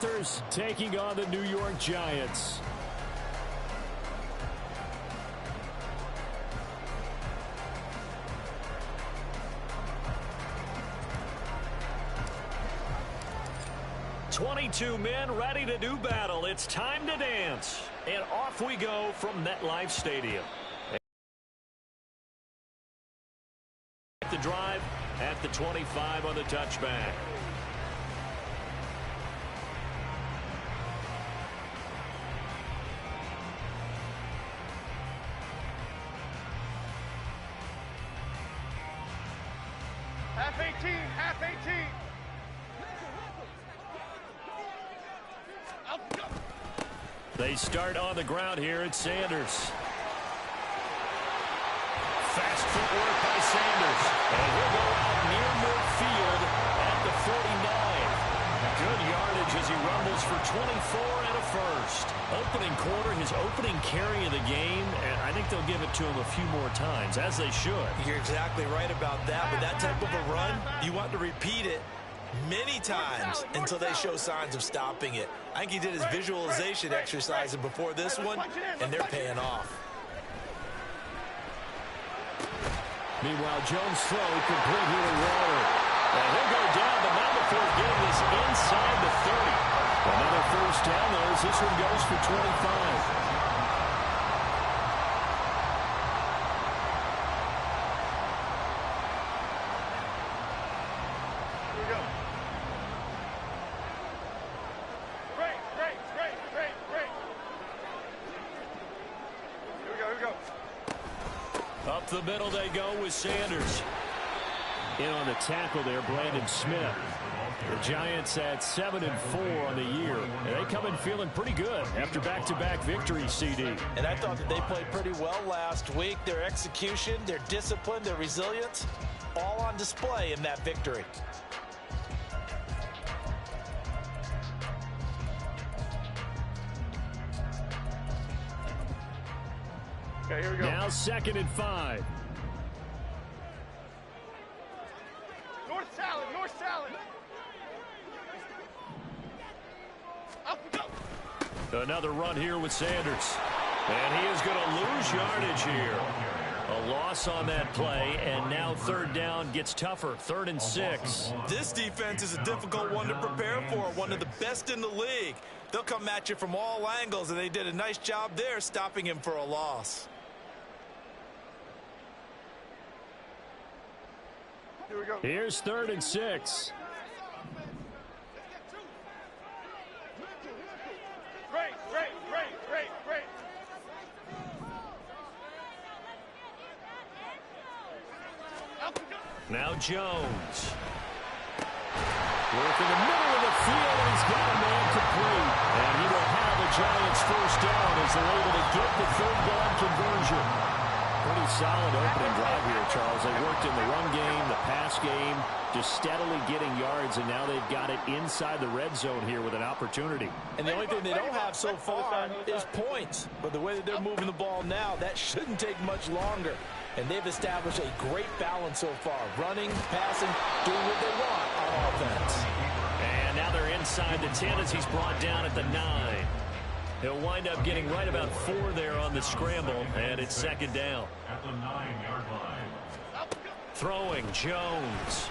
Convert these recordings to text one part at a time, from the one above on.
Panthers taking on the New York Giants. "22 men ready to do battle. It's time to dance." And off we go from MetLife Stadium. The drive at the 25 on the touchback. Half 18, half 18. They start on the ground here at Sanders. Fast footwork by Sanders. And he'll go out near midfield at the 49. Good yardage as he rumbles for 24 and a first. Opening quarter, his opening carry of the game, and I think they'll give it to him a few more times, as they should. You're exactly right about that. With that type of a run, you want to repeat it many times until they show signs of stopping it. I think he did his visualization exercise before this one, and they're paying off. Meanwhile, Jones' throw complete here to Waller. And he'll go down, but not before getting this inside the 30. Another first down there as this one goes for 25. Here we go. Great. Here we go. Up the middle they go with Sanders. In on the tackle there, Brandon Smith. The Giants at 7-4 on the year. And they come in feeling pretty good after back-to-back victories, CD. And I thought that they played pretty well last week. Their execution, their discipline, their resilience, all on display in that victory. Okay, here we go. Now 2nd and 5. North salad. Up we go. Another run here with Sanders. And he is going to lose yardage here. A loss on that play, and now 3rd down gets tougher. 3rd and 6. This defense is a difficult one to prepare for, one of the best in the league. They'll come at you from all angles, and they did a nice job there stopping him for a loss. Here we go. Here's 3rd and 6. Great. Up we go. Now Jones. Work in the middle of the field, and he's got a man complete. And he will have the Giants first down as they're able to get the 3rd down conversion. Pretty solid opening drive here, Charles. They worked in the run game, the pass game, just steadily getting yards, and now they've got it inside the red zone here with an opportunity. And the only thing they don't have so far is points. But the way that they're moving the ball now, that shouldn't take much longer. And they've established a great balance so far. Running, passing, doing what they want on offense. And now they're inside the 10 as he's brought down at the 9. He'll wind up getting right about 4 there on the scramble, and it's 2nd down. At the 9-yard line. Throwing, Jones.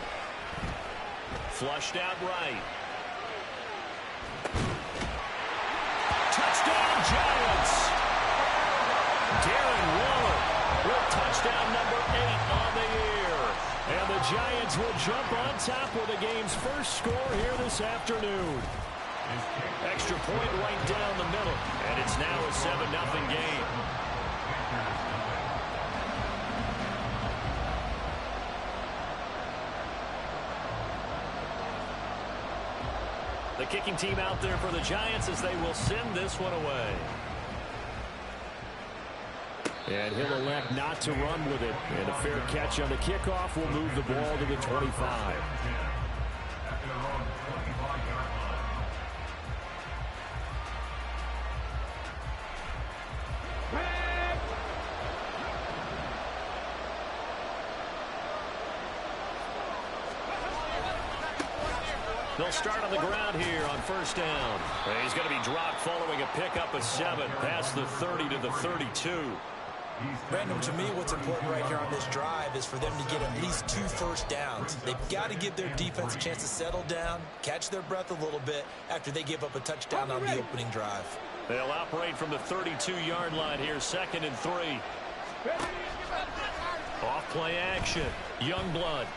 Flushed out right. Touchdown, Giants! Darren Waller with touchdown number 8 on the year. And the Giants will jump on top with the game's first score here this afternoon. Extra point right down the middle, and it's now a 7-0 game. The kicking team out there for the Giants as they will send this one away. And he'll elect not to run with it. And a fair catch on the kickoff will move the ball to the 25. They'll start on the ground here on first down. He's going to be dropped following a pickup of 7 past the 30 to the 32. Brandon, to me, what's important right here on this drive is for them to get at least 2 first downs. They've got to give their defense a chance to settle down, catch their breath a little bit after they give up a touchdown on the opening drive. They'll operate from the 32-yard line here, 2nd and 3. Off play action. Youngblood.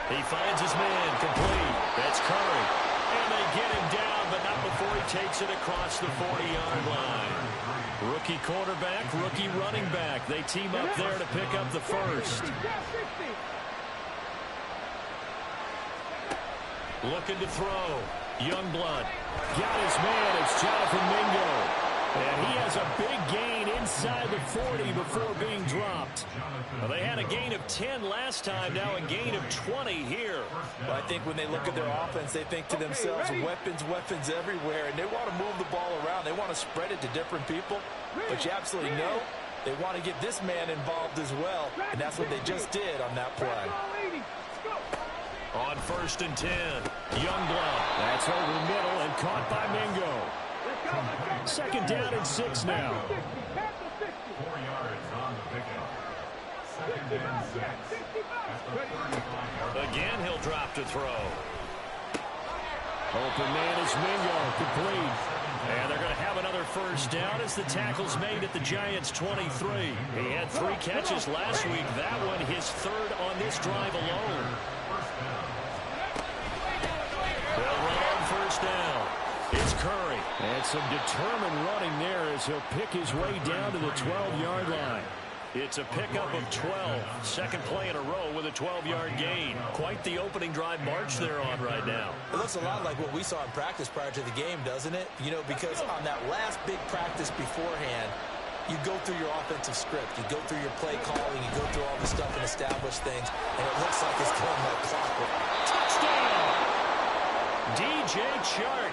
He finds his man complete. That's Curry. And they get him down, but not before he takes it across the 40-yard line. Rookie quarterback, rookie running back. They team up there to pick up the first. Looking to throw. Youngblood. Got his man. It's Jonathan Mingo. And he has a big gain inside the 40 before being dropped. Well, they had a gain of 10 last time, now a gain of 20 here. Well, I think when they look at their offense, they think to themselves, weapons everywhere, and they want to move the ball around. They want to spread it to different people, but you absolutely know they want to get this man involved as well, and that's what they just did on that play. On 1st and 10, Youngblood. That's over the middle and caught by Mingo. 2nd down and 6 now. 4 yards on the pickup. 2nd and 6. At the 35-yard. Again, he'll drop to throw. Open man is Mingo, complete. And they're going to have another first down as the tackle's made at the Giants' 23. He had 3 catches last week. That one his 3rd on this drive alone. They'll run on first down. It's Curry. And some determined running there as he'll pick his way down to the 12-yard line. It's a pickup of 12. 2nd play in a row with a 12-yard gain. Quite the opening drive march they're on right now. It looks a lot like what we saw in practice prior to the game, doesn't it? You know, because on that last big practice beforehand, you go through your offensive script. You go through your play calling. You go through all the stuff and establish things. And it looks like it's going like clockwork. Touchdown! DJ Chark.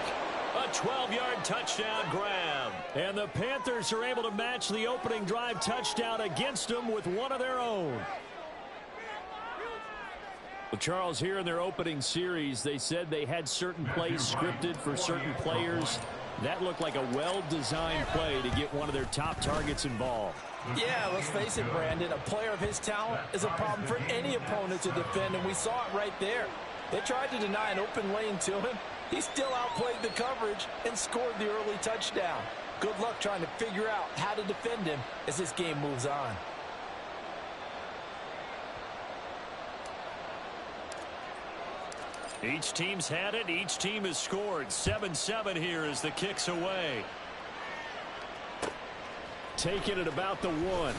A 12-yard touchdown grab. And the Panthers are able to match the opening drive touchdown against them with one of their own. Well, Charles, here in their opening series, they said they had certain plays scripted for certain players. That looked like a well-designed play to get one of their top targets involved. Yeah, let's face it, Brandon. A player of his talent is a problem for any opponent to defend, and we saw it right there. They tried to deny an open lane to him. He still outplayed the coverage and scored the early touchdown. Good luck trying to figure out how to defend him as this game moves on. Each team's had it. Each team has scored. 7-7 here as the kick's away. Taking it about the 1.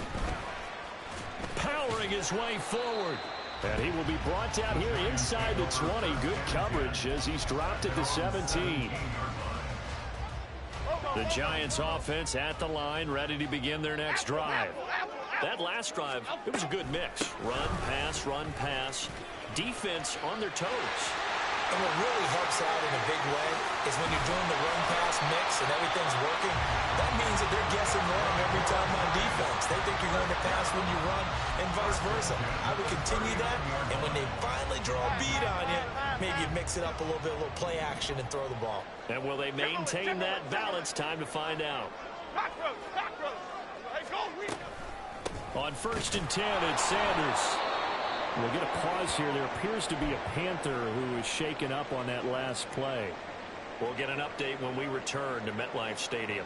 Powering his way forward. And he will be brought down here inside the 20. Good coverage as he's dropped at the 17. The Giants offense at the line, ready to begin their next drive. That last drive, it was a good mix. Run, pass, defense on their toes. And what really helps out in a big way is when you're doing the run-pass mix and everything's working, that means that they're guessing wrong every time on defense. They think you're going to pass when you run and vice versa. I would continue that, and when they finally draw a beat on you, maybe you mix it up a little bit, a little play action and throw the ball. And will they maintain that balance? Time to find out. On 1st and 10, it's Sanders. We'll get a pause here. There appears to be a Panther who is shaken up on that last play. We'll get an update when we return to MetLife Stadium.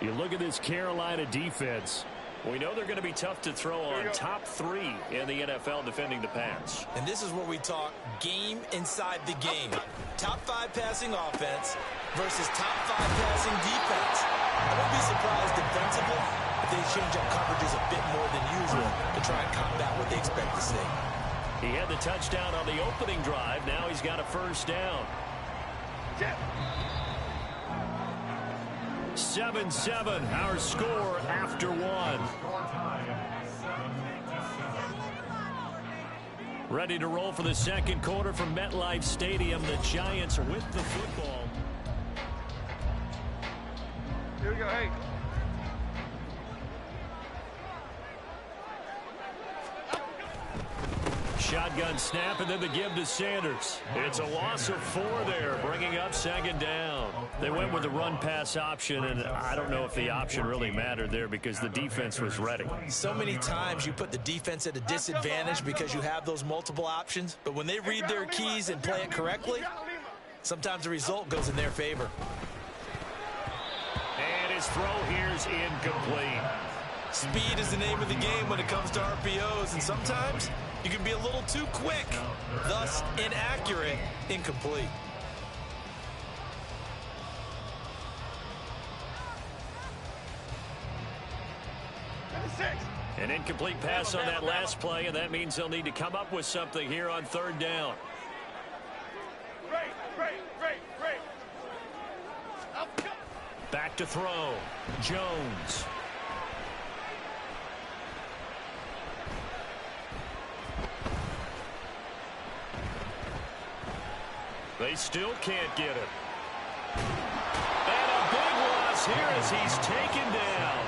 You look at this Carolina defense. We know they're going to be tough to throw on. Top 3 in the NFL defending the pass. And this is where we talk game inside the game. Top 5 passing offense versus top 5 passing defense. I won't be surprised defensively if they change up coverages a bit more than usual to try and combat what they expect to see. He had the touchdown on the opening drive. Now he's got a first down. 7-7, our score after 1. Ready to roll for the second quarter from MetLife Stadium. The Giants with the football. Here we go, hey. Shotgun shotgun snap, and then the give to Sanders. It's a loss of 4 there, bringing up second down. They went with the run-pass option, and I don't know if the option really mattered there because the defense was ready. So many times you put the defense at a disadvantage because you have those multiple options, but when they read their keys and play it correctly, sometimes the result goes in their favor. And his throw here is incomplete. Speed is the name of the game when it comes to RPOs, and sometimes you can be a little too quick, thus inaccurate, incomplete. An incomplete pass on that last play, and that means they'll need to come up with something here on third down. Back to throw. Jones. They still can't get it. And a big loss here as he's taken down.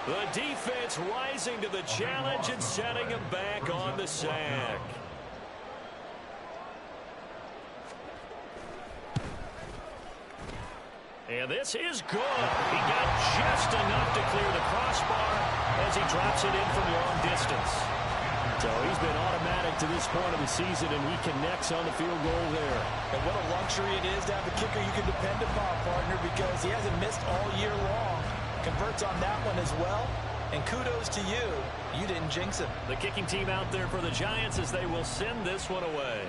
The defense rising to the challenge and setting him back on the sack. And this is good. He got just enough to clear the crossbar as he drops it in from long distance. So he's been automatic to this point of the season, and he connects on the field goal there. And what a luxury it is to have a kicker you can depend upon, partner, because he hasn't missed all year long. Converts on that one as well. And kudos to you. You didn't jinx him. The kicking team out there for the Giants as they will send this one away.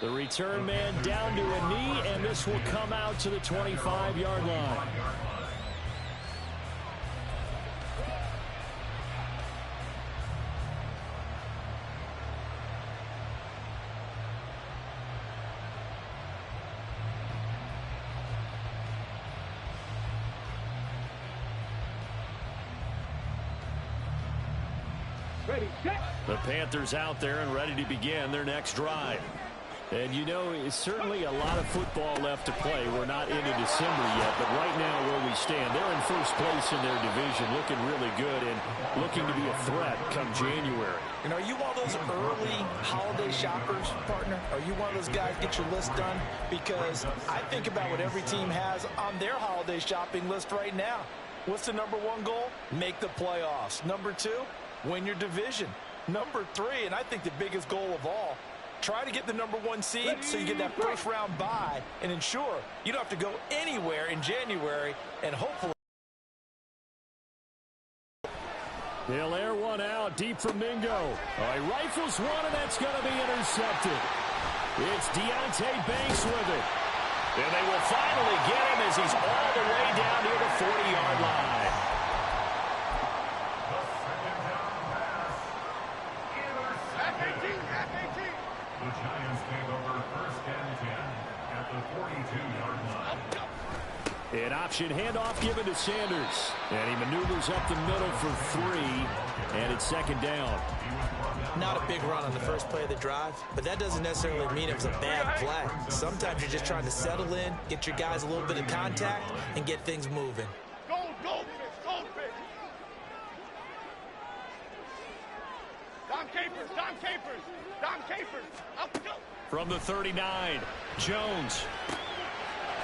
The return man down to a knee, and this will come out to the 25-yard line. The Panthers out there and ready to begin their next drive. And, you know, it's certainly a lot of football left to play. We're not into December yet, but right now where we stand, they're in first place in their division, looking really good and looking to be a threat come January. And are you one of those early holiday shoppers, partner? Are you one of those guys get your list done? Because I think about what every team has on their holiday shopping list right now. What's the number 1 goal? Make the playoffs. Number 2, win your division. Number 3, and I think the biggest goal of all, try to get the number 1 seed so you get that first round bye and ensure you don't have to go anywhere in January and hopefully. He'll air one out deep from Mingo. He rifles one, and that's going to be intercepted. It's Deontay Banks with it. And they will finally get him as he's all the way down near the 40-yard line. The Giants take over first and 10 at the 42-yard line. An option handoff given to Sanders. And he maneuvers up the middle for 3. And it's second down. Not a big run on the first play of the drive, but that doesn't necessarily mean it was a bad play. Sometimes you're just trying to settle in, get your guys a little bit of contact, and get things moving. Goldfish. Dom Capers. Up we go. From the 39, Jones.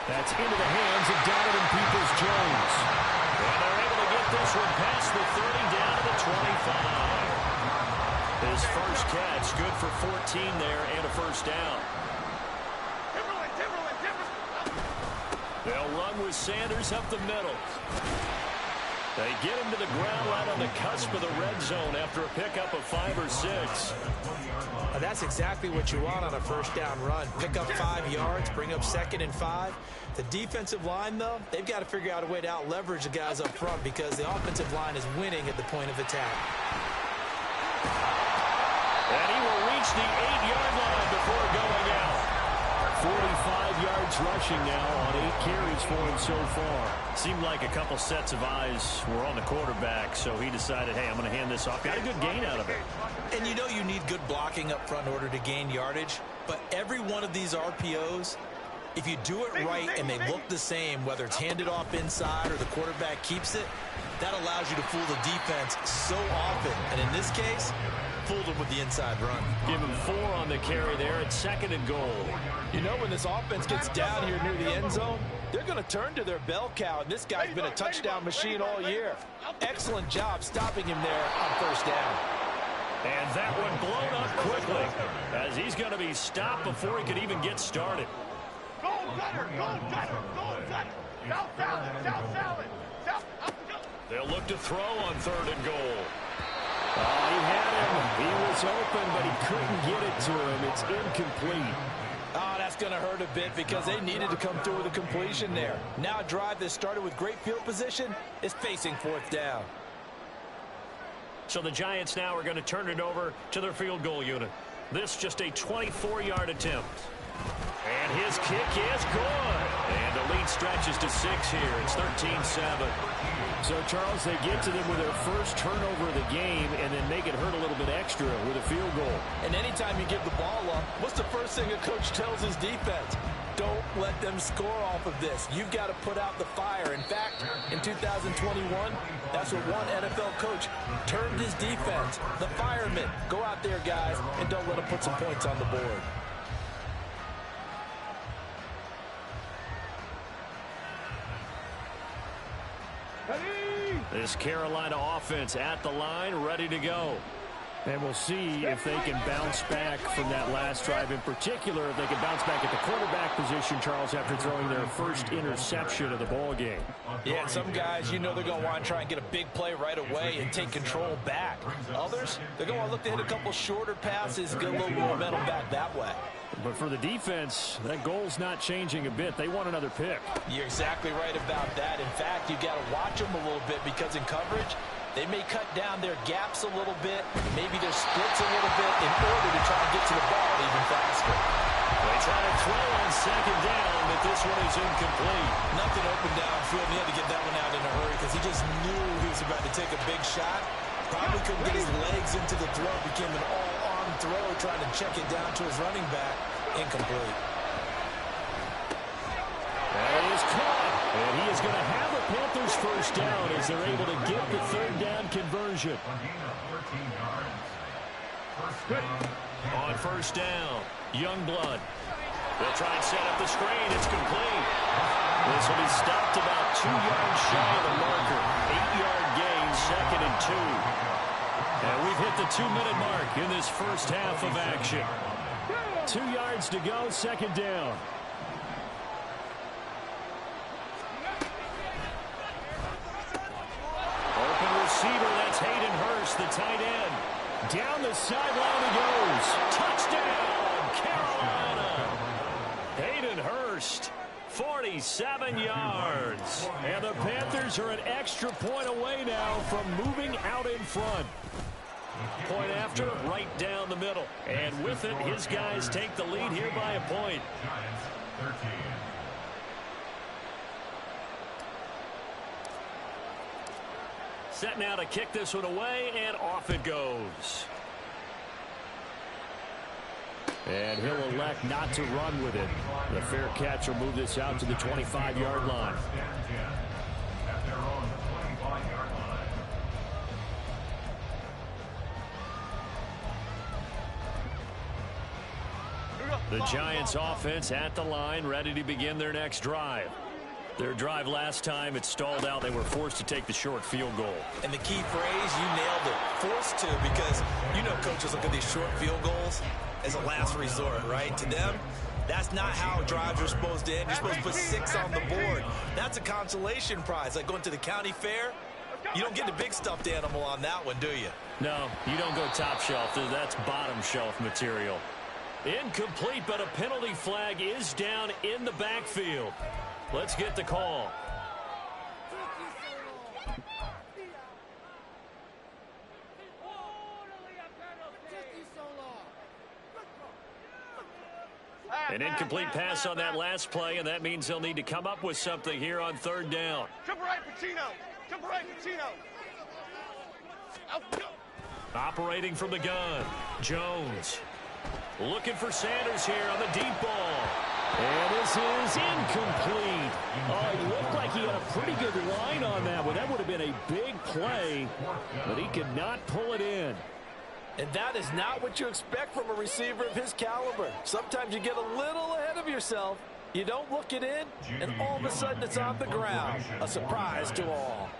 That's into the hands of Donovan Peoples-Jones. And they're able to get this one past the 30 down to the 25. His first catch, good for 14 there and a first down. Timberland. They'll run with Sanders up the middle. They get him to the ground right on the cusp of the red zone after a pickup of 5 or 6. That's exactly what you want on a first down run. Pick up 5 yards, bring up 2nd and 5. The defensive line, though, they've got to figure out a way to out-leverage the guys up front because the offensive line is winning at the point of attack. And he will reach the 8-yard line before going out. 45 yards rushing now on 8 carries for him so far. Seemed like a couple sets of eyes were on the quarterback, so he decided, hey, I'm going to hand this off. Got a good gain out of it. And you know you need good blocking up front in order to gain yardage, but every one of these RPOs If you do it right and they look the same, whether it's handed off inside or the quarterback keeps it, that allows you to fool the defense so often. And in this case, fooled them with the inside run. Give him 4 on the carry there at 2nd and goal. You know, when this offense gets down here near the end zone, they're going to turn to their bell cow, and this guy's been a touchdown machine all year. Excellent job stopping him there on 1st down. And that one blown up quickly as he's going to be stopped before he could even get started. Go gutter, go gutter, go gutter. South salad, south salad. They'll look to throw on 3rd and goal. He had him. He was open, but he couldn't get it to him. It's incomplete. Oh, that's going to hurt a bit because they needed to come through with a completion there. Now a drive that started with great field position is facing 4th down. So the Giants now are going to turn it over to their field goal unit. This just a 24-yard attempt. And his kick is good. And the lead stretches to 6 here. It's 13-7. So, Charles, they get to them with their first turnover of the game and then make it hurt a little bit extra with a field goal. And anytime you give the ball up, what's the first thing a coach tells his defense? Don't let them score off of this. You've got to put out the fire. In fact, in 2021, that's what one NFL coach termed his defense, the firemen. Go out there, guys, and don't let them put some points on the board. This Carolina offense at the line, ready to go. And we'll see if they can bounce back from that last drive in particular, if they can bounce back at the quarterback position, Charles, after throwing their first interception of the ball game. Yeah, and some guys, you know they're going to want to try and get a big play right away and take control back. Others, they're going to look to hit a couple shorter passes, get a little momentum back that way. But for the defense, that goal's not changing a bit. They want another pick. You're exactly right about that. In fact, you got to watch them a little bit because in coverage, they may cut down their gaps a little bit, maybe their splits a little bit in order to try and get to the ball even faster. They try to throw on 2nd down, but this one is incomplete. Nothing open downfield. He had to get that one out in a hurry because he just knew he was about to take a big shot. Probably couldn't get his legs into the throw. Became an all-arm throw, trying to check it down to his running back. Incomplete. That is caught. And he is going to have the Panthers 1st down as they're able to get the 3rd down conversion. On 1st down, Youngblood. They'll try and set up the screen. It's complete. This will be stopped about 2 yards shy of the marker. 8-yard gain, 2nd and 2. And we've hit the 2-minute mark in this first half of action. 2 yards to go, 2nd down. Open receiver, that's Hayden Hurst, the tight end. Down the sideline he goes. Touchdown, Carolina. Hayden Hurst, 47 yards. And the Panthers are an extra point away now from moving out in front. Point after, right down the middle. And with it, his guys take the lead here by a point. Set now to kick this one away, and off it goes. And he'll elect not to run with it. The fair catch will move this out to the 25-yard line. The Giants offense at the line, ready to begin their next drive. Their drive last time, it stalled out. They were forced to take the short field goal. And the key phrase, you nailed it, forced to, because you know coaches look at these short field goals as a last resort, right? To them, that's not how drives are supposed to end. You're supposed to put 6 on the board. That's a consolation prize, like going to the county fair. You don't get the big stuffed animal on that one, do you? No, you don't go top shelf. That's bottom shelf material. Incomplete, but a penalty flag is down in the backfield. Let's get the call. An incomplete pass on that last play, and that means they'll need to come up with something here on 3rd down. Jump right, Pacino. Jump right, Pacino. Operating from the gun, Jones. Looking for Sanders here on the deep ball. And this is incomplete. Oh, it looked like he had a pretty good line on that one. That would have been a big play, but he could not pull it in. And that is not what you expect from a receiver of his caliber. Sometimes you get a little ahead of yourself. You don't look it in, and all of a sudden it's on the ground. A surprise to all.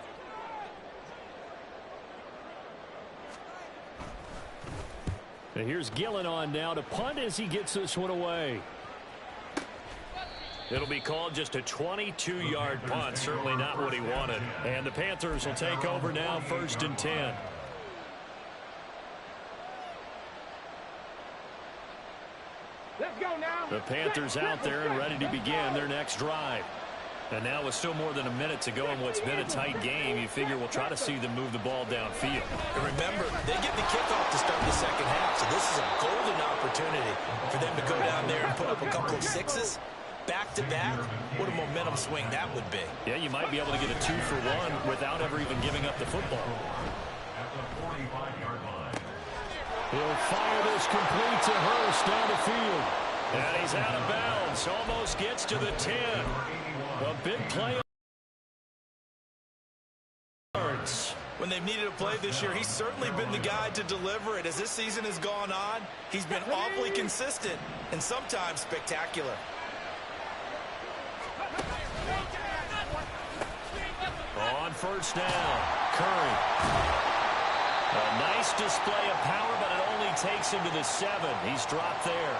And here's Gillen on now to punt as he gets this one away. It'll be called just a 22-yard punt. Certainly not what he wanted. And the Panthers will take over now, 1st and 10. Let's go now. The Panthers out there and ready to begin their next drive. And now with still more than a minute to go in what's been a tight game, you figure we'll try to see them move the ball downfield. And remember, they get the kickoff to start the second half, so this is a golden opportunity for them to go down there and put up a couple of sixes. Back-to-back, what a momentum swing that would be. Yeah, you might be able to get a 2-for-1 without ever even giving up the football. At the 45-yard line. He'll fire this complete to Hurst down the field. And he's out of bounds. Almost gets to the 10. A big play. When they've needed a play this year, he's certainly been the guy to deliver it. As this season has gone on, he's been awfully consistent and sometimes spectacular. On 1st down, Curry. A nice display of power, but it only takes him to the 7. He's dropped there.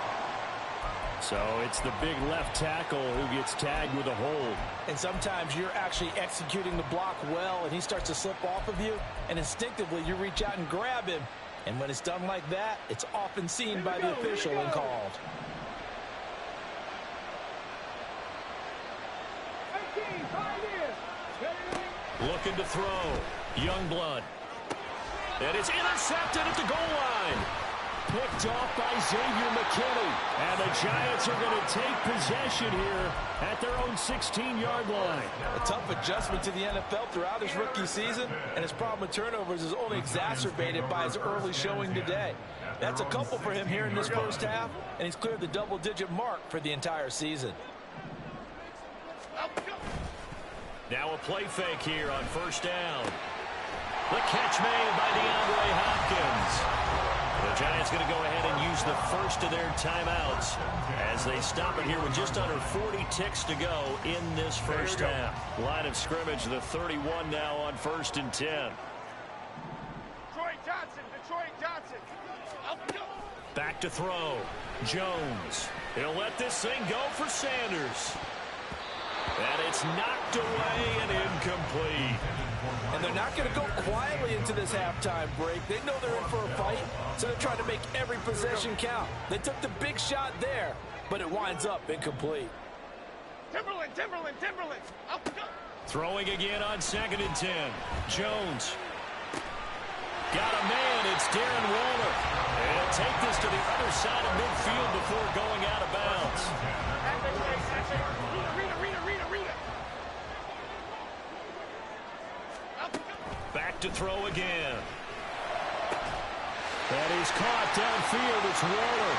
So it's the big left tackle who gets tagged with a hold. And sometimes you're actually executing the block well, and he starts to slip off of you, and instinctively you reach out and grab him. And when it's done like that, it's often seen by the official and called. Looking to throw. Youngblood. And it's intercepted at the goal line. Picked off by Xavier McKinney. And the Giants are going to take possession here at their own 16-yard line. A tough adjustment to the NFL throughout his rookie season, and his problem with turnovers is only exacerbated by his early showing today. That's a couple for him here in this first half, and he's cleared the double-digit mark for the entire season. Now a play fake here on 1st down. The catch made by DeAndre Hopkins. The Giants going to go ahead and use the first of their timeouts as they stop it here with just under 40 ticks to go in this first half. Line of scrimmage, the 31 now on 1st and 10. Detroit Johnson. Back to throw. Jones. He'll let this thing go for Sanders. And it's knocked away and incomplete. And they're not going to go quietly into this halftime break. They know they're in for a fight, so they're trying to make every possession count. They took the big shot there, but it winds up incomplete. Timberland. Throwing again on 2nd and 10. Jones. Got a man. It's Darren Waller. And he'll take this to the other side of midfield before going out of bounds. Back to throw again. And he's caught downfield. It's Waller.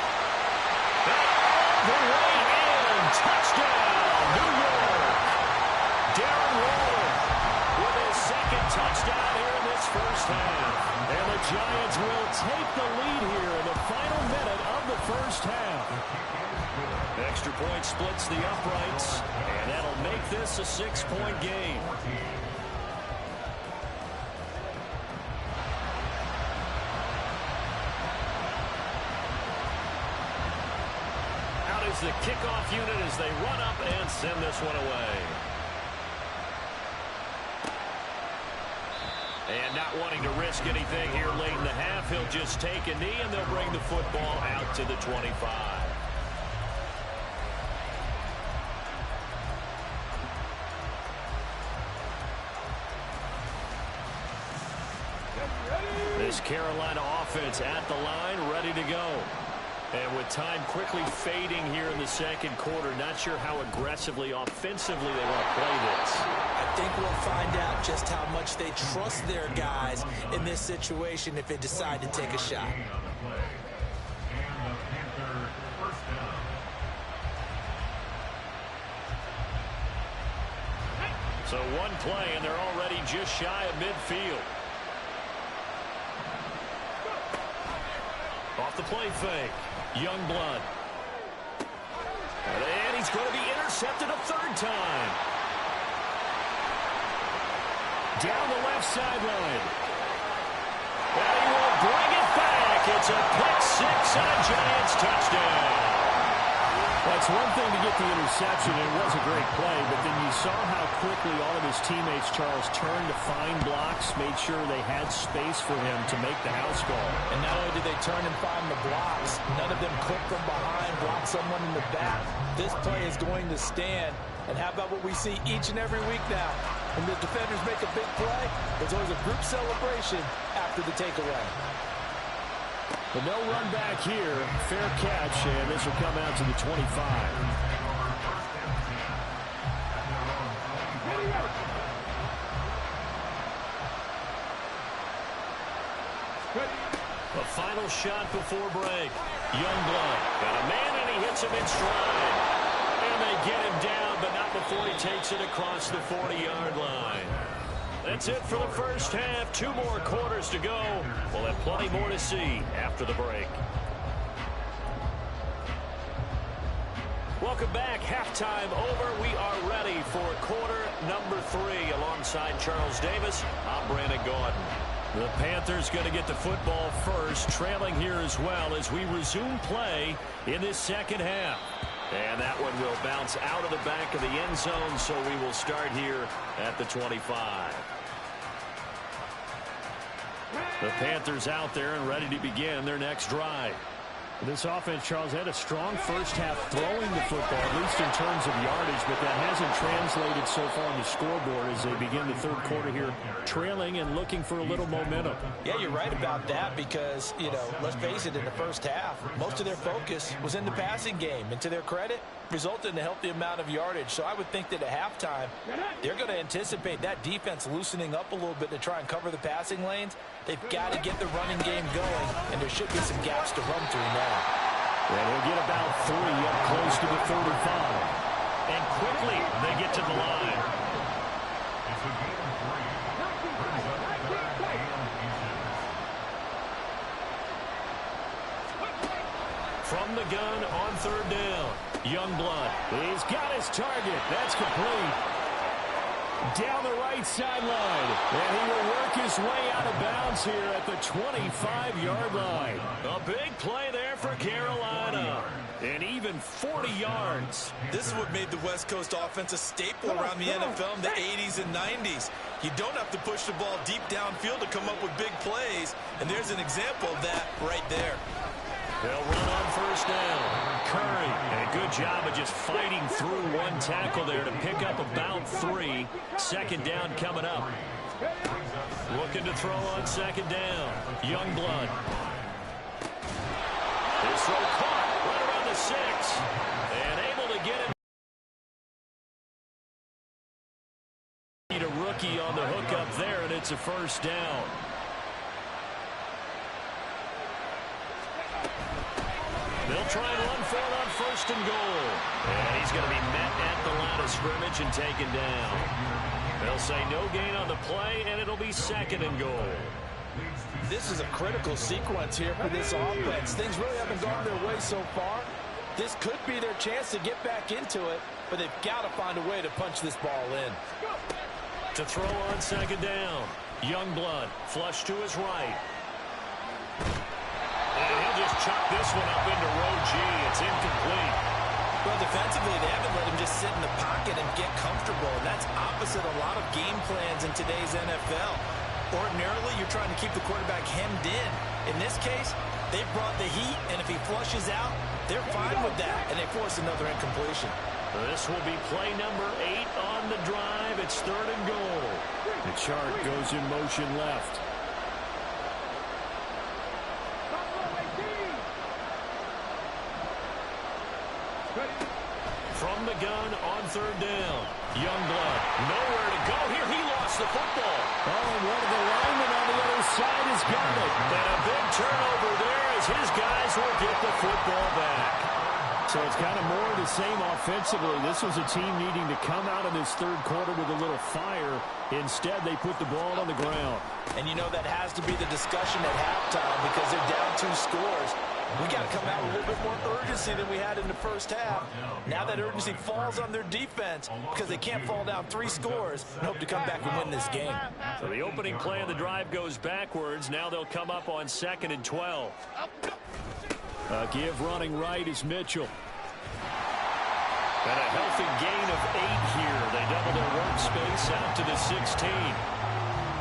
The way in. Touchdown, New York. Darren Waller with his 2nd touchdown here in this first half. And the Giants will take the lead here in the final minute of the first half. Extra point splits the uprights, and that'll make this a 6-point game. Out is the kickoff unit as they run up and send this one away. And not wanting to risk anything here late in the half, he'll just take a knee, and they'll bring the football out to the 25. This Carolina offense at the line, ready to go. And with time quickly fading here in the second quarter, not sure how aggressively, offensively they want to play this. I think we'll find out just how much they trust their guys in this situation if they decide to take a shot. And the Panther 1st down. So one play, and they're already just shy of midfield. Off the play fake. Youngblood. And he's going to be intercepted a third time. Down the left sideline. And he will bring it back. It's a pick six and a Giants touchdown. That's one thing to get the interception. It was a great play, but then you saw how quickly all of his teammates, Charles, turned to find blocks, made sure they had space for him to make the house call. And not only did they turn and find the blocks, none of them clipped from behind, blocked someone in the back. This play is going to stand. And how about what we see each and every week now? When the defenders make a big play, there's always a group celebration after the takeaway. But no run back here. Fair catch, and this will come out to the 25. A final shot before break. Youngblood got a man, and he hits him in stride. And they get him down, but not before he takes it across the 40-yard line. That's it for the first half. 2 more quarters to go. We'll have plenty more to see after the break. Welcome back. Halftime over. We are ready for quarter number 3. Alongside Charles Davis, I'm Brandon Gaudin. The Panthers going to get the football first, trailing here as well as we resume play in this second half. And that one will bounce out of the back of the end zone, so we will start here at the 25. The Panthers out there and ready to begin their next drive. This offense, Charles, had a strong first half throwing the football, at least in terms of yardage, but that hasn't translated so far on the scoreboard as they begin the third quarter here, trailing and looking for a little momentum. Yeah, you're right about that because, you know, let's face it, in the first half, most of their focus was in the passing game. And to their credit, resulted in a healthy amount of yardage. So I would think that at halftime, they're going to anticipate that defense loosening up a little bit to try and cover the passing lanes. They've got to get the running game going, and there should be some gaps to run through now. And he'll get about 3 up close to the 35. And quickly, they get to the line. From the gun on third down. Youngblood. He's got his target. That's complete. Down the right sideline. And he will work his way out of bounds here at the 25-yard line. A big play there for Carolina. And even 40 yards. This is what made the West Coast offense a staple around the NFL in the 80s and 90s. You don't have to push the ball deep downfield to come up with big plays. And there's an example of that right there. They'll run on first down. Curry, and a good job of just fighting through one tackle there to pick up about 3. Second down coming up. Looking to throw on second down. Youngblood. His throw caught right around the 6. And able to get him. Need a rookie on the hook up there, and it's a first down. They'll try and run for it on first and goal. And he's going to be met at the line of scrimmage and taken down. They'll say no gain on the play, and it'll be second and goal. This is a critical sequence here for this offense. Things really haven't gone their way so far. This could be their chance to get back into it, but they've got to find a way to punch this ball in. To throw on second down. Youngblood flush to his right. And he'll just chuck this one up into row G. It's incomplete. Well, defensively, they haven't let him just sit in the pocket and get comfortable, and that's opposite a lot of game plans in today's NFL. Ordinarily, you're trying to keep the quarterback hemmed in. In this case, they brought the heat, and if he flushes out, they're fine with that, and they force another incompletion. This will be play number 8 on the drive. It's third and goal. The chart goes in motion left. From the gun on third down. Youngblood, nowhere to go here. He lost the football. Oh, and one of the linemen on the other side has got it. And a big turnover there as his guys will get the football back. So it's kind of more of the same offensively. This was a team needing to come out in this third quarter with a little fire. Instead, they put the ball on the ground. And you know that has to be the discussion at halftime because they're down 2 scores. We got to come out with a little bit more urgency than we had in the first half. Now that urgency falls on their defense because they can't fall down 3 scores and hope to come back and win this game. So the opening play of the drive goes backwards. Now they'll come up on 2nd and 12. Give running right is Mitchell. And a healthy gain of 8 here. They double their workspace out to the 16.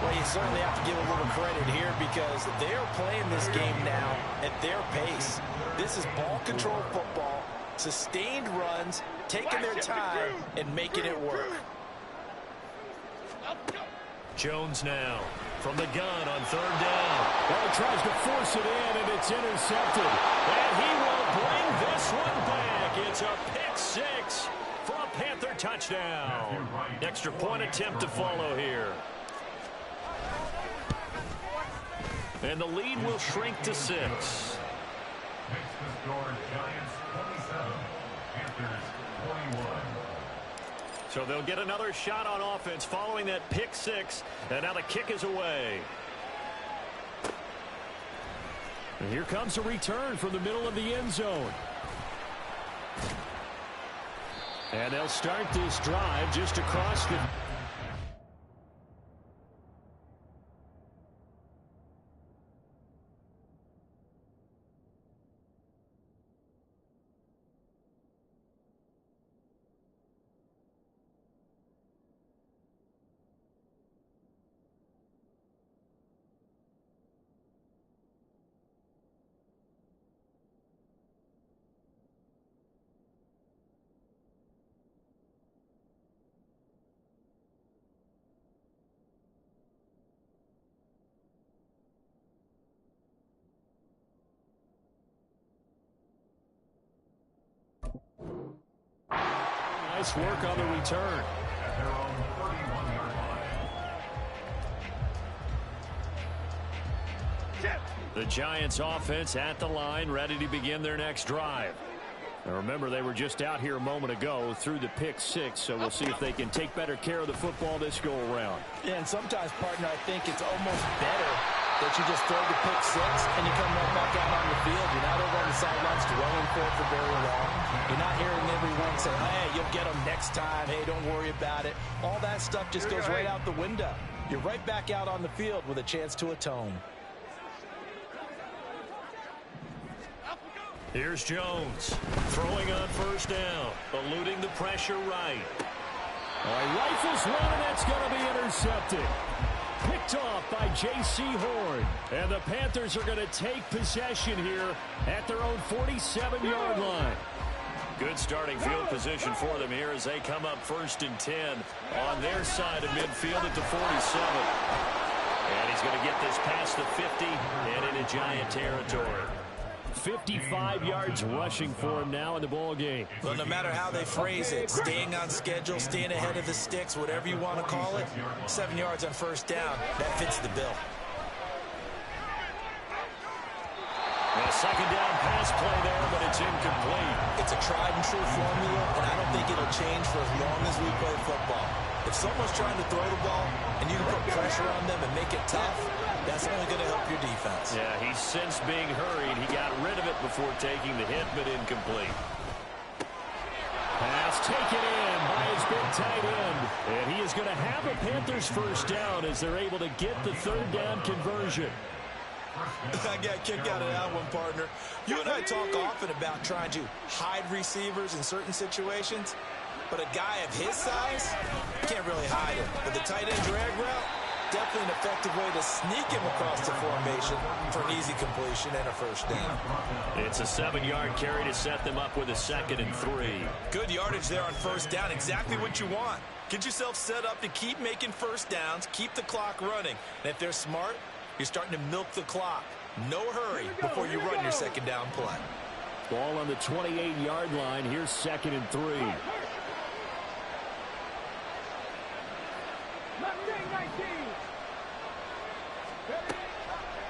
Well, you certainly have to give a little credit here because they're playing this game now at their pace. This is ball control football, sustained runs, taking their time, and making it work. Jones now from the gun on 3rd down. Well, he tries to force it in, and it's intercepted. And he will bring this one back. It's a pick 6 for a Panther touchdown. Extra point attempt to follow here. And the lead will shrink to 6. Makes the score Giants 27, Panthers 21. So they'll get another shot on offense following that pick 6. And now the kick is away. And here comes a return from the middle of the end zone. And they'll start this drive just across the... Nice work on the return. At their own 31-yard line. The Giants offense at the line, ready to begin their next drive. Now remember, they were just out here a moment ago through the pick 6, so we'll see if they can take better care of the football this go around. Yeah, and sometimes, partner, I think it's almost better that you just throw the pick 6 and you come right back out on the field. You're not over on the sidelines dwelling for it for very long. You're not hearing everyone say, hey, you'll get them next time. Hey, don't worry about it. All that stuff just goes right out the window. You're right back out on the field with a chance to atone. Here's Jones throwing on 1st down, eluding the pressure right. Rifles one, and that's going to be intercepted. Picked off by J.C. Horn. And the Panthers are going to take possession here at their own 47-yard line. Good starting field position for them here as they come up 1st and 10 on their side of midfield at the 47. And he's going to get this past the 50 and into Giant territory. 55 yards rushing for him now in the ball game. Well, no matter how they phrase it, staying on schedule, staying ahead of the sticks, whatever you want to call it, 7 yards on 1st down, that fits the bill. A 2nd down pass play there, but it's incomplete. It's a tried and true formula, and I don't think it'll change for as long as we play football. If someone's trying to throw the ball and you can put pressure on them and make it tough, that's only going to help your defense. Yeah, he's since being hurried. He got rid of it before taking the hit, but incomplete. Pass taken in by his big tight end. And he is going to have a Panthers 1st down as they're able to get the 3rd down conversion. I got a kick out of that one, partner. You and I talk often about trying to hide receivers in certain situations, but a guy of his size can't really hide him. But the tight end drag route, definitely an effective way to sneak him across the formation for an easy completion and a 1st down. It's a 7-yard carry to set them up with a 2nd and 3. Good yardage there on 1st down, exactly what you want. Get yourself set up to keep making 1st downs, keep the clock running. And if they're smart, you're starting to milk the clock. No hurry before you run your 2nd down play. Ball on the 28-yard line. Here's 2nd and 3.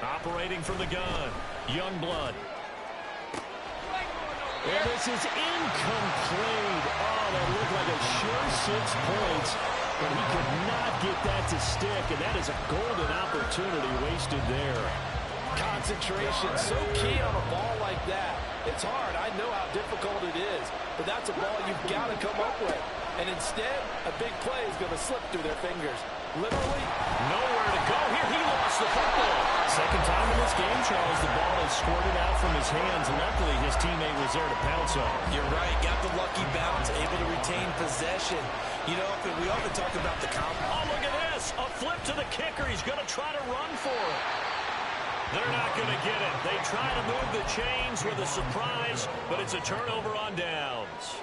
Operating from the gun, Youngblood. And this is incomplete. Oh, that looked like a sure 6 points, but he could not get that to stick, and that is a golden opportunity wasted there. Concentration, so key on a ball like that. It's hard. I know how difficult it is, but that's a ball you've got to come up with. And instead, a big play is going to slip through their fingers. Literally, nowhere to go here. He lost the football. Second time in this game, Charles, the ball is squirted out from his hands. Luckily, his teammate was there to pounce on. You're right. Got the lucky bounce, able to retain possession. You know, we often talk about the comp. Oh, look at this. A flip to the kicker. He's going to try to run for it. They're not going to get it. They try to move the chains with a surprise, but it's a turnover on downs.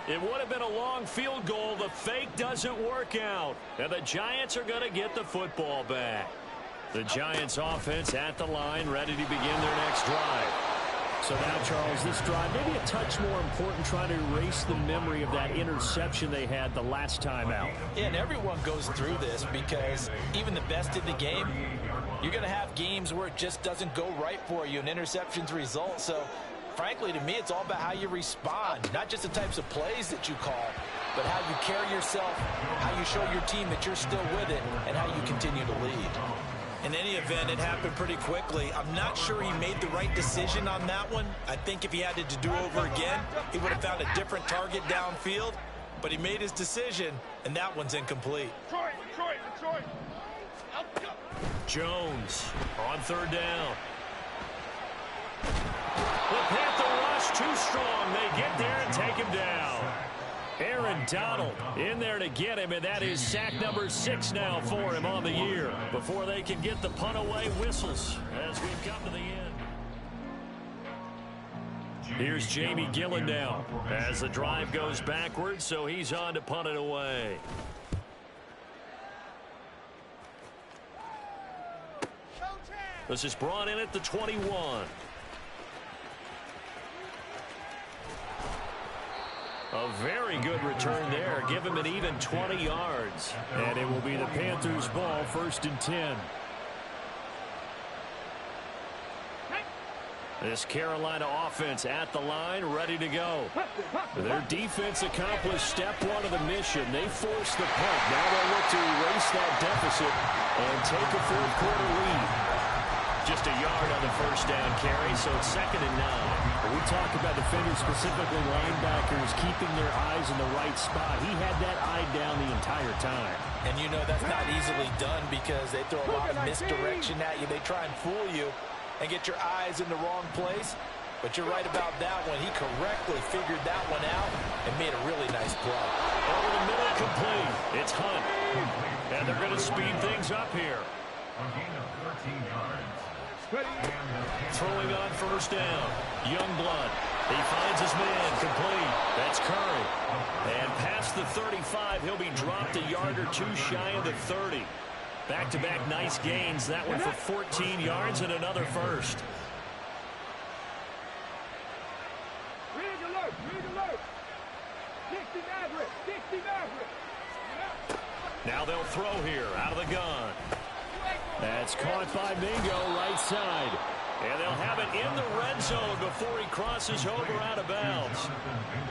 It would have been a long field goal. The fake doesn't work out. And the Giants are going to get the football back. The Giants offense at the line, ready to begin their next drive. So now, Charles, this drive maybe a touch more important, trying to erase the memory of that interception they had the last time out. Yeah, and everyone goes through this because even the best in the game, you're going to have games where it just doesn't go right for you, and interceptions result. So, frankly, to me, it's all about how you respond, not just the types of plays that you call, but how you carry yourself, how you show your team that you're still with it, and how you continue to lead. In any event, it happened pretty quickly. I'm not sure he made the right decision on that one. I think if he had to do over again, he would have found a different target downfield, but he made his decision, and that one's incomplete. Detroit. Jones on third down. The Panther rush too strong. They get there and take him down. Aaron Donald in there to get him, and that is sack number 6 now for him on the year. Before they can get the punt away, whistles as we've come to the end. Here's Jamie Gillen now as the drive goes backwards, so he's on to punt it away. This is brought in at the 21. A very good return there. Give him an even 20 yards. And it will be the Panthers' ball, 1st and 10. This Carolina offense at the line, ready to go. Their defense accomplished step 1 of the mission. They forced the punt. Now they'll look to erase that deficit and take a 4th-quarter lead. Just a yard on the first down carry, so it's 2nd and 9. When we talk about defenders, specifically linebackers, keeping their eyes in the right spot, he had that eye down the entire time. And you know that's not easily done because they throw a lot of misdirection at you. They try and fool you and get your eyes in the wrong place. But you're right about that one. He correctly figured that one out and made a really nice play. Over the middle, complete. It's Hunt. And they're going to speed things up here. A gain of 13 yards. Throwing on first down. Youngblood. He finds his man. Complete. That's Curry. And past the 35, he'll be dropped a yard or 2 shy of the 30. Back-to-back nice gains. That one for 14 yards and another first. Rig alert. 60 Maverick. Now they'll throw here out of the gun. That's caught by Mingo, right side. And they'll have it in the red zone before he crosses over out of bounds.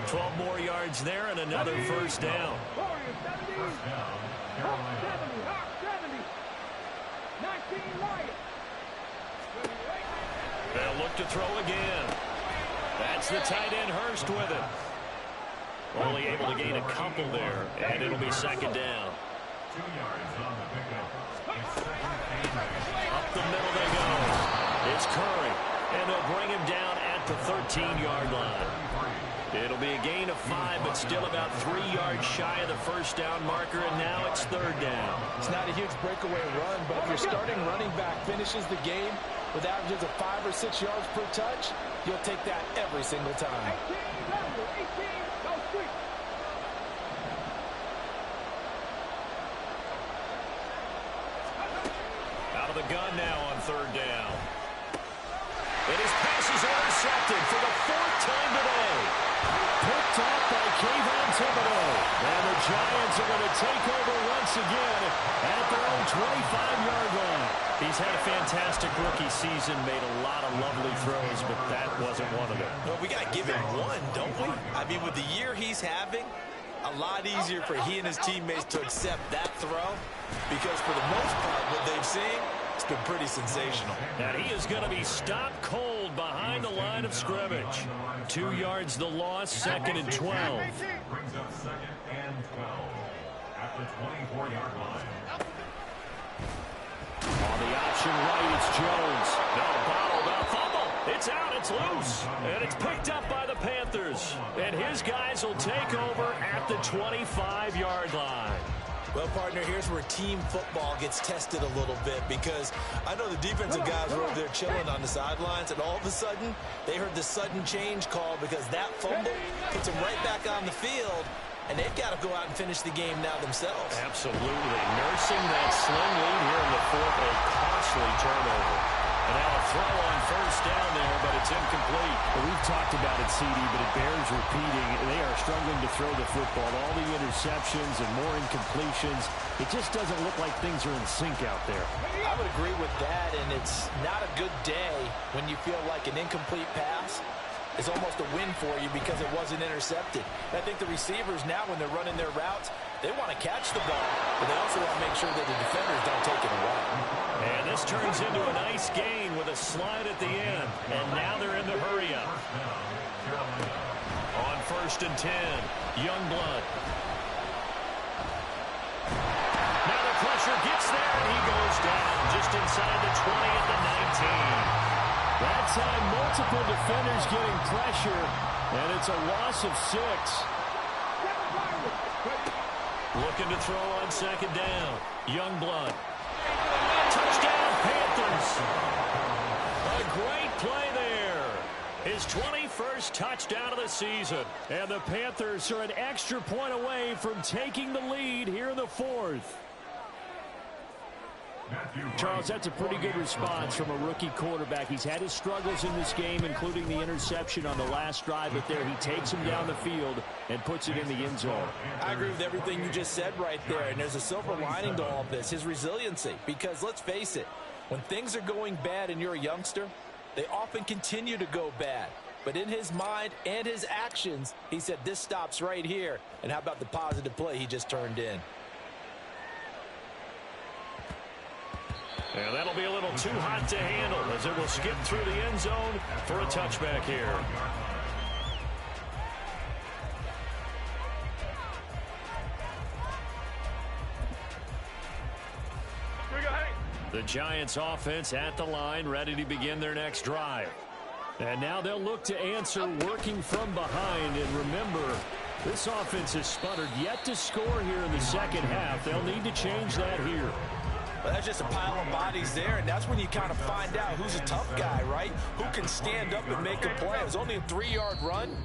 12 more yards there and another first down. First down, Carolina. 19 Lions. They'll look to throw again. That's the tight end Hurst with it. Only able to gain a couple there, and it'll be 2nd down. 2 yards on the pickup. Up the middle they go. It's Curry, and they'll bring him down at the 13-yard line. It'll be a gain of 5, but still about 3 yards shy of the first down marker, and now it's 3rd down. It's not a huge breakaway run, but if your starting running back finishes the game with averages of 5 or 6 yards per touch, you'll take that every single time. 18, go street. Out of the gun now on 3rd down. And his pass is intercepted for the 4th time today. Picked picked off by Kayvon Thibodeau. And the Giants are going to take over once again at their own 25-yard line. He's had a fantastic rookie season, made a lot of lovely throws, but that wasn't one of them. Well, we got to give him one, don't we? I mean, with the year he's having, a lot easier for he and his teammates to accept that throw, because for the most part, what they've seen, it's been pretty sensational. And he is going to be stopped cold behind the line of scrimmage. 2 yards the loss, 2nd and 12. Brings up 2nd and 12 at the 24-yard line. On the option right, it's Jones. No, bottled up, fumble. It's out, it's loose. And it's picked up by the Panthers. And his guys will take over at the 25-yard line. Well, partner, here's where team football gets tested a little bit, because I know the defensive guys were over there chilling on the sidelines, and all of a sudden, they heard the sudden change call because that fumble puts them right back on the field, and they've got to go out and finish the game now themselves. Absolutely. Nursing that slim lead here in the fourth, a costly turnover. And now a throw on first down there, but it's incomplete. Well, we've talked about it, CD, but it bears repeating. They are struggling to throw the football. All the interceptions and more incompletions. It just doesn't look like things are in sync out there. I would agree with that, and it's not a good day when you feel like an incomplete pass is almost a win for you because it wasn't intercepted. I think the receivers now, when they're running their routes, they want to catch the ball, but they also want to make sure that the defenders don't take it away. And this turns into a nice gain with a slide at the end. And now they're in the hurry-up. On 1st and 10, Youngblood. Now the pressure gets there, and he goes down just inside the 20 at the 19. That time, multiple defenders getting pressure, and it's a loss of 6. Looking to throw on 2nd down. Youngblood. Touchdown, Panthers. A great play there. His 21st touchdown of the season. And the Panthers are an extra point away from taking the lead here in the 4th. Charles, that's a pretty good response from a rookie quarterback. He's had his struggles in this game, including the interception on the last drive, but there he takes him down the field and puts it in the end zone. I agree with everything you just said right there, and there's a silver lining to all of this, his resiliency, because let's face it, when things are going bad and you're a youngster, they often continue to go bad. But in his mind and his actions, he said this stops right here, and how about the positive play he just turned in? And that'll be a little too hot to handle as it will skip through the end zone for a touchback here. The Giants offense at the line, ready to begin their next drive. And now they'll look to answer working from behind. And remember, this offense has sputtered yet to score here in the second half. They'll need to change that here. Well, that's just a pile of bodies there, and that's when you kind of find out who's a tough guy, right? Who can stand up and make a play. It was only a 3-yard run,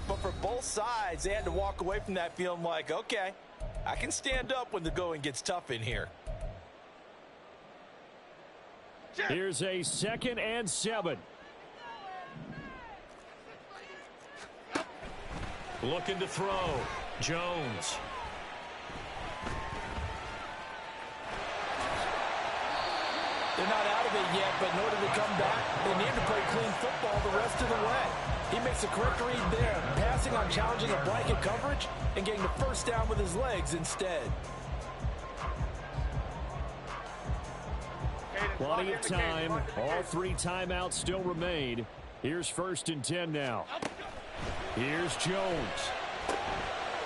but for both sides, they had to walk away from that feeling like, okay, I can stand up when the going gets tough in here. Here's a 2nd and 7. Looking to throw. Jones. They're not out of it yet, but in order to come back, they need to play clean football the rest of the way. He makes a correct read there, passing on challenging a blanket coverage and getting the first down with his legs instead. Plenty of time. All 3 timeouts still remain. Here's 1st and 10 now. Here's Jones.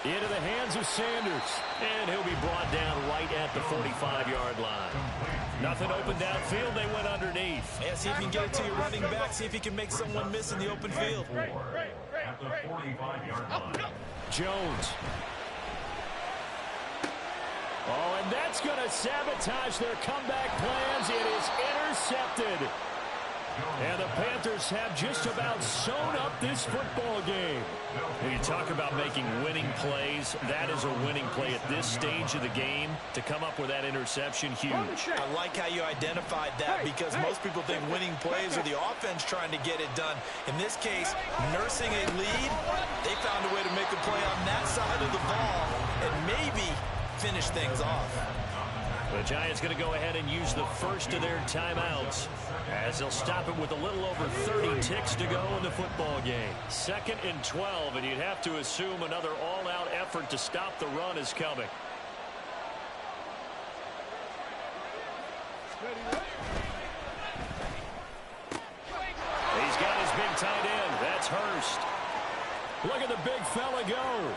Into the hands of Sanders. And he'll be brought down right at the 45-yard line. Nothing open downfield. They went underneath. Yeah, see if you can get it to your running back. See if he can make someone miss in the open field. At the 45-yard line. Jones. Oh, and that's going to sabotage their comeback plans. It is intercepted. And the Panthers have just about sewn up this football game. When you talk about making winning plays, that is a winning play at this stage of the game. To come up with that interception, huge. I like how you identified that because most people think winning plays are the offense trying to get it done. In this case, nursing a lead, they found a way to make a play on that side of the ball and maybe finish things off. The Giants going to go ahead and use the first of their timeouts as they'll stop it with a little over 30 ticks to go in the football game. 2nd and 12, and you'd have to assume another all-out effort to stop the run is coming. He's got his big tight end. That's Hurst. Look at the big fella go.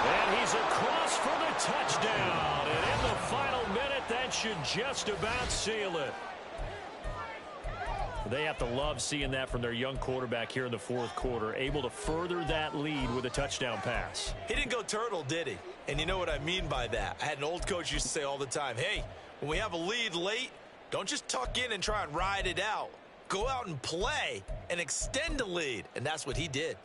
And he's across for the touchdown. And in the final minute, that should just about seal it. They have to love seeing that from their young quarterback here in the 4th quarter, able to further that lead with a touchdown pass. He didn't go turtle, did he? And you know what I mean by that. I had an old coach used to say all the time, hey, when we have a lead late, don't just tuck in and try and ride it out. Go out and play and extend the lead. And that's what he did.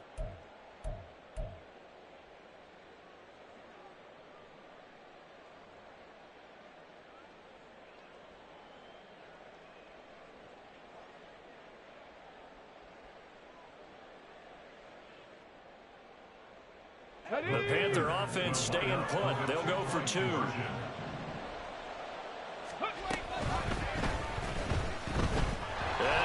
The Panther offense staying put. They'll go for 2. And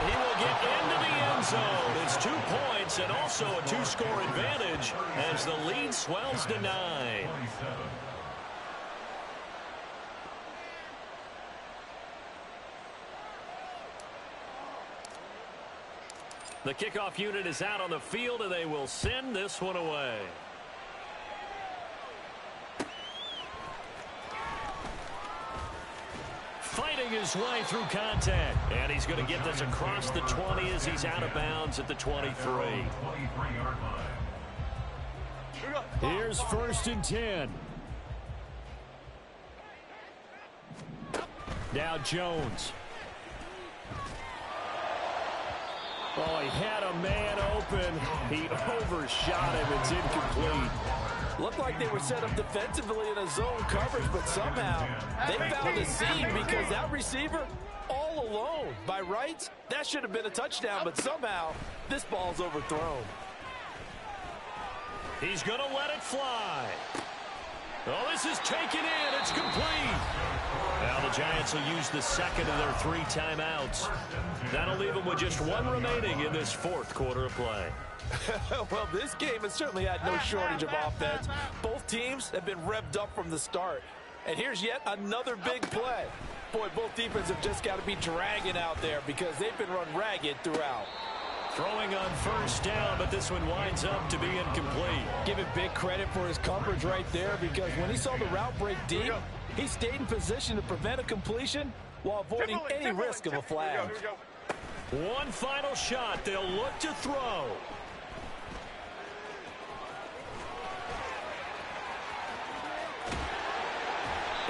he will get into the end zone. It's 2 points and also a 2-score advantage as the lead swells to 9. The kickoff unit is out on the field, and they will send this one away. Fighting his way through contact. And he's going to get this across the 20 as he's out of bounds at the 23. Here's 1st and 10. Now Jones. Oh, he had a man open. He overshot him. It's incomplete. Looked like they were set up defensively in a zone coverage, but somehow they found a seam because that receiver all alone. By rights, that should have been a touchdown, but somehow this ball's overthrown. He's going to let it fly. Oh, this is taken in. It's complete. Now the Giants will use the 2nd of their 3 timeouts. That'll leave them with just 1 remaining in this 4th quarter of play. Well, this game has certainly had no shortage of offense. Both teams have been revved up from the start. And here's yet another big play. Boy, both defenses have just got to be dragging out there because they've been run ragged throughout. Throwing on 1st down, but this one winds up to be incomplete. Give him big credit for his coverage right there because when he saw the route break deep, he stayed in position to prevent a completion while avoiding any risk of a flag. One final shot. They'll look to throw.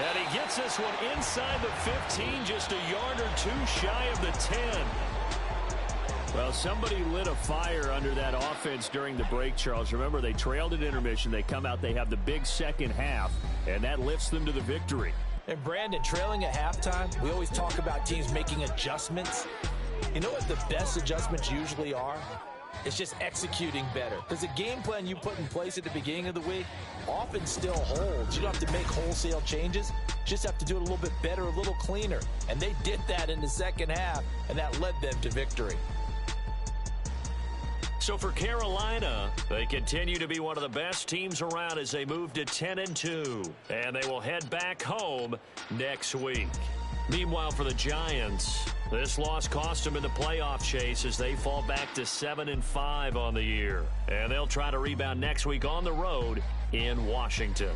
And he gets this one inside the 15, just a yard or 2 shy of the 10. Well, somebody lit a fire under that offense during the break, Charles. Remember, they trailed at intermission. They come out, they have the big second half, and that lifts them to the victory. And, Brandon, trailing at halftime, we always talk about teams making adjustments. You know what the best adjustments usually are? It's just executing better. Because the game plan you put in place at the beginning of the week often still holds. You don't have to make wholesale changes. Just have to do it a little bit better, a little cleaner. And they did that in the second half, and that led them to victory. So for Carolina, they continue to be one of the best teams around as they move to 10-2. And they will head back home next week. Meanwhile, for the Giants, this loss cost them in the playoff chase as they fall back to 7-5 on the year. And they'll try to rebound next week on the road in Washington.